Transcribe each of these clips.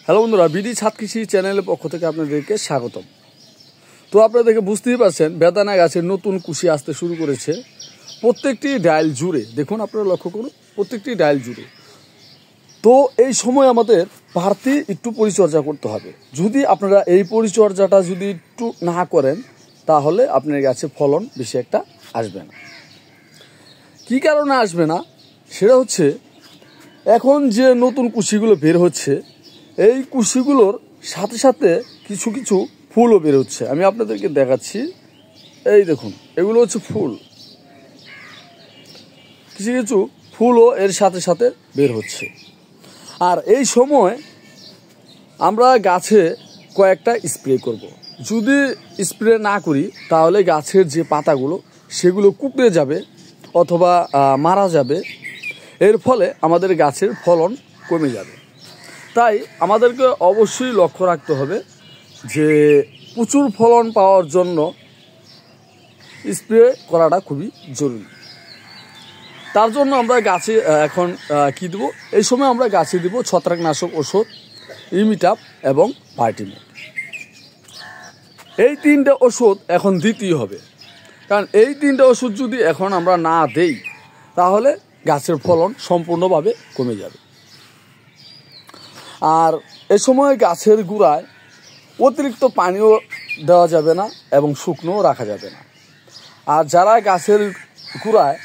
Hello বন্ধুরা, BD ছাদ কৃষি চ্যানেলের পক্ষ থেকে আপনাদেরকে স্বাগতম। তো আপনারা দেখে বুঝতেই পারছেন বেদানা গাছের নতুন কুশি আসতে শুরু করেছে। প্রত্যেকটি ডাইল জুড়ে দেখুন, আপনারা লক্ষ্য করুন, প্রত্যেকটি ডাইল জুড়ে। তো এই সময় আমাদের বাড়তি একটু পরিচর্যা করতে হবে। যদি আপনারা এই পরিচর্যাটা যদি একটু না করেন তাহলে আপনার গাছে ফলন বেশি একটা আসবে না। কী কারণে আসবে না সেটা হচ্ছে, এখন যে নতুন কুশিগুলো বের হচ্ছে, এই কুশিগুলোর সাথে সাথে কিছু কিছু ফুলও বের হচ্ছে। আমি আপনাদেরকে দেখাচ্ছি, এই দেখুন, এগুলো হচ্ছে ফুল। কিছু কিছু ফুলও এর সাথে সাথে বের হচ্ছে। আর এই সময় আমরা গাছে কয়েকটা স্প্রে করব। যদি স্প্রে না করি তাহলে গাছের যে পাতাগুলো সেগুলো কুকড়ে যাবে অথবা মারা যাবে। এর ফলে আমাদের গাছের ফলন কমে যাবে। তাই আমাদেরকে অবশ্যই লক্ষ্য রাখতে হবে যে প্রচুর ফলন পাওয়ার জন্য স্প্রে করাটা খুবই জরুরি। তার জন্য আমরা গাছে এখন কি দেব, এই সময় আমরা গাছে দেব ছত্রাকনাশক ওষুধ, ইমিটাপ এবং ভাইটামিন। এই তিনটে ওষুধ এখন দিতেই হবে, কারণ এই তিনটে ওষুধ যদি এখন আমরা না দেই তাহলে গাছের ফলন সম্পূর্ণভাবে কমে যাবে। আর এ সময় গাছের গোড়ায় অতিরিক্ত পানিও দেওয়া যাবে না এবং শুকনোও রাখা যাবে না। আর যারা গাছের গোড়ায়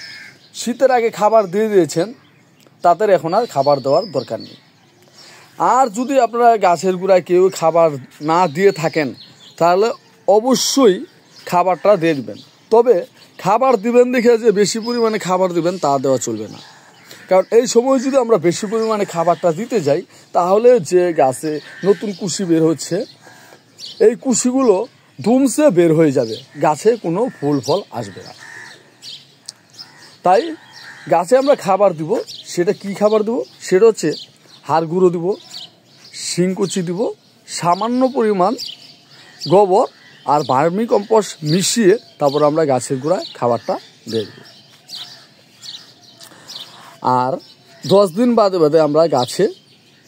শীতের আগে খাবার দিয়ে দিয়েছেন তাদের এখন আর খাবার দেওয়ার দরকার নেই। আর যদি আপনারা গাছের গোড়ায় কেউ খাবার না দিয়ে থাকেন তাহলে অবশ্যই খাবারটা দিয়ে দেবেন। তবে খাবার দিবেন দেখে যে বেশি পরিমাণে খাবার দিবেন তা দেওয়া চলবে না, কারণ এই সময় যদি আমরা বেশি পরিমাণে খাবারটা দিতে যাই তাহলে যে গাছে নতুন কুশি বের হচ্ছে, এই কুশিগুলো ধুমসে বের হয়ে যাবে, গাছে কোনো ফুল ফল আসবে না। তাই গাছে আমরা খাবার দিব, সেটা কি খাবার দেব, সেটা হচ্ছে হাড় গুঁড়ো দিব, শিংকুচি দিব, সামান্য পরিমাণ গোবর আর ভার্মি কম্পোস্ট মিশিয়ে তারপর আমরা গাছের গোড়ায় খাবারটা দিয়ে দেব। আর 10 দিন বাদে বাদে আমরা গাছে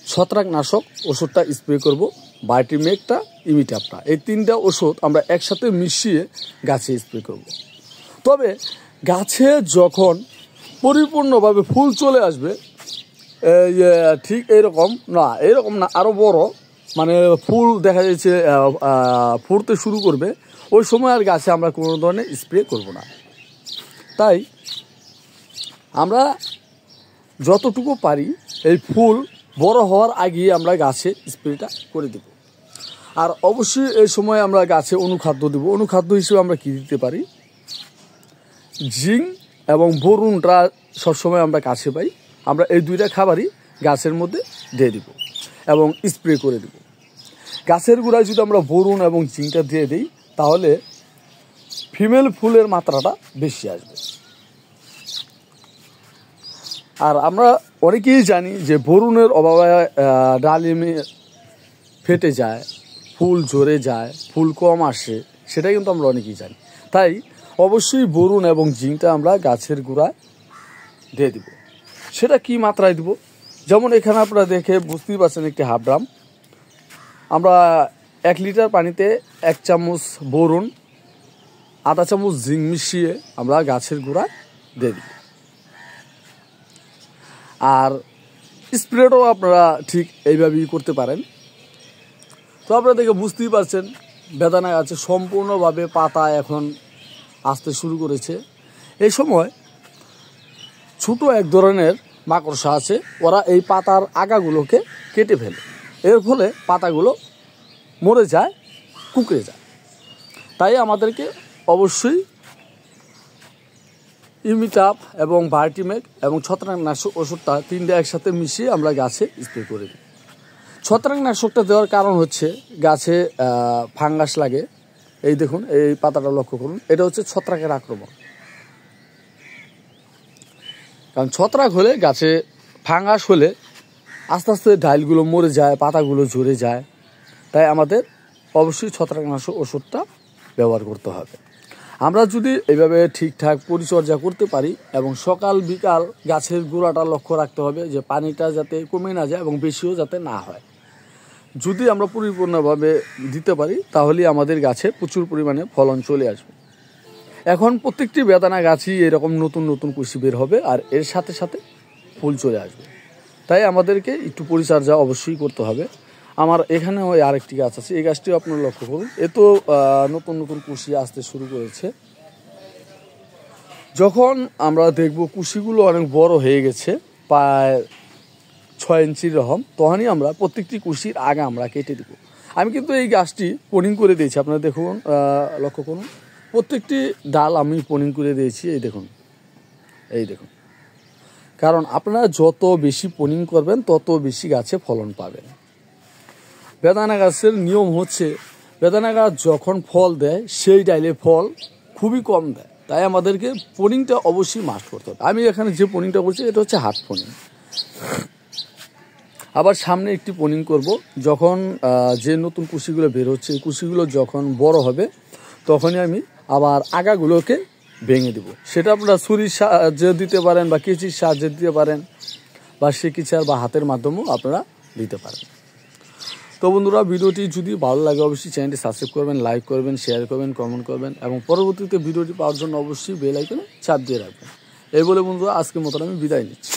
ছত্রাকনাশক ওষুধটা স্প্রে করব, ভাইটামিনটা, ইমিটাপটা। এই তিনটা ওষুধ আমরা একসাথে মিশিয়ে গাছে স্প্রে করব। তবে গাছে যখন পরিপূর্ণভাবে ফুল চলে আসবে, ঠিক এইরকম না, আরও বড়, মানে ফুল দেখা যাচ্ছে ফুটতে শুরু করবে, ওই সময় আর গাছে আমরা কোনো ধরনের স্প্রে করব না। তাই আমরা যতটুকু পারি এই ফুল বড় হওয়ার আগেই আমরা গাছে স্প্রেটা করে দেব। আর অবশ্যই এই সময় আমরা গাছে অনুখাদ্য দেব। অনুখাদ্য হিসেবে আমরা কি দিতে পারি, জিঙ্ক এবং বোরনটা সবসময় আমরা গাছে পাই, আমরা এই দুইটা খাবারই গাছের মধ্যে দিয়ে দিব এবং স্প্রে করে দেব। গাছের গোড়ায় যদি আমরা বোরন এবং জিঙ্কটা দিয়ে দিই তাহলে ফিমেল ফুলের মাত্রাটা বেশি আসবে। আর আমরা অনেকেই জানি যে বোরনের অভাবে ডালিমে ফেটে যায়, ফুল ঝরে যায়, ফুল কম আসে, সেটা কিন্তু আমরা অনেকেই জানি। তাই অবশ্যই বোরন এবং জিঙ্কটা আমরা গাছের গোড়ায় দিয়ে দিব। সেটা কি মাত্রায় দিব, যেমন এখানে আপনারা দেখে বুঝতেই পারছেন, একটি হাফ ড্রাম আমরা 1 লিটার পানিতে 1 চামচ বোরন, আধা চামচ জিঙ্ক মিশিয়ে আমরা গাছের গোড়ায় দিয়ে দিব। আর স্প্রেটাও আপনারা ঠিক এইভাবেই করতে পারেন। তো আপনারা দেখে বুঝতেই পারছেন বেদানা গাছে সম্পূর্ণভাবে পাতা এখন আসতে শুরু করেছে। এই সময় ছোট এক ধরনের মাকড়সা আছে, ওরা এই পাতার আগাগুলোকে কেটে ফেলে, এর ফলে পাতাগুলো মরে যায়, কুকড়ে যায়। তাই আমাদেরকে অবশ্যই ইমিটাপ এবং ভাইটামিন এবং ছত্রাকনাশক ওষুধটা তিনটে একসাথে মিশিয়ে আমরা গাছে স্প্রে করে দিই। ছত্রাকনাশকটা দেওয়ার কারণ হচ্ছে গাছে ফাঙ্গাস লাগে। এই দেখুন, এই পাতাটা লক্ষ্য করুন, এটা হচ্ছে ছত্রাকের আক্রমণ। কারণ ছত্রাক হলে, গাছে ফাঙ্গাস হলে আস্তে আস্তে ডাইলগুলো মরে যায়, পাতাগুলো ঝরে যায়। তাই আমাদের অবশ্যই ছত্রাকনাশক ওষুধটা ব্যবহার করতে হবে। আমরা যদি এইভাবে ঠিকঠাক পরিচর্যা করতে পারি এবং সকাল বিকাল গাছের গোড়াটা লক্ষ্য রাখতে হবে যে পানিটা যাতে কমে না যায় এবং বেশিও যাতে না হয়। যদি আমরা পরিপূর্ণভাবে দিতে পারি তাহলে আমাদের গাছে প্রচুর পরিমাণে ফলন চলে আসবে। এখন প্রত্যেকটি বেদানা গাছই এরকম নতুন নতুন কুশি বের হবে আর এর সাথে সাথে ফুল চলে আসবে। তাই আমাদেরকে একটু পরিচর্যা অবশ্যই করতে হবে। আমার এখানে ওই আরেকটি গাছ আছে, এই গাছটিও আপনারা লক্ষ্য করুন, এ তো নতুন নতুন কুশি আসতে শুরু করেছে। যখন আমরা দেখব কুশিগুলো অনেক বড় হয়ে গেছে, প্রায় 6 ইঞ্চির রকম, তখনই আমরা প্রত্যেকটি কুশির আগা আমরা কেটে দেব। আমি কিন্তু এই গাছটি পোনিং করে দিয়েছি, আপনারা দেখুন, লক্ষ্য করুন, প্রত্যেকটি ডাল আমি পোনিং করে দিয়েছি। এই দেখুন, এই দেখুন, কারণ আপনারা যত বেশি পোনিং করবেন তত বেশি গাছে ফলন পাবেন। বেদানা গাছের নিয়ম হচ্ছে, বেদানা গাছ যখন ফল দেয় সেই ডালে ফল খুবই কম দেয়, তাই আমাদেরকে পোনিংটা অবশ্যই মাস্ট করতে হবে। আমি এখানে যে পোনিংটা করছি এটা হচ্ছে হাত পোনিং। আবার সামনে একটি পোনিং করব, যখন যে নতুন কুশিগুলো বের হচ্ছে এই কুশিগুলো যখন বড় হবে তখনই আমি আবার আগাগুলোকে ভেঙে দেব। সেটা আপনারা ছুরির সাহায্যে দিতে পারেন বা কেচির সাহায্যে দিতে পারেন বা সেকিচার বা হাতের মাধ্যমেও আপনারা দিতে পারেন। তো বন্ধুরা, ভিডিওটি যদি ভালো লাগে অবশ্যই চ্যানেলটি সাবস্ক্রাইব করবেন, লাইক করবেন, শেয়ার করবেন, কমেন্ট করবেন এবং পরবর্তীতে ভিডিওটি পাওয়ার জন্য অবশ্যই বেল আইকনে চাপ দিয়ে রাখবেন। এই বলে বন্ধুরা আজকের মতন আমি বিদায় নিচ্ছি।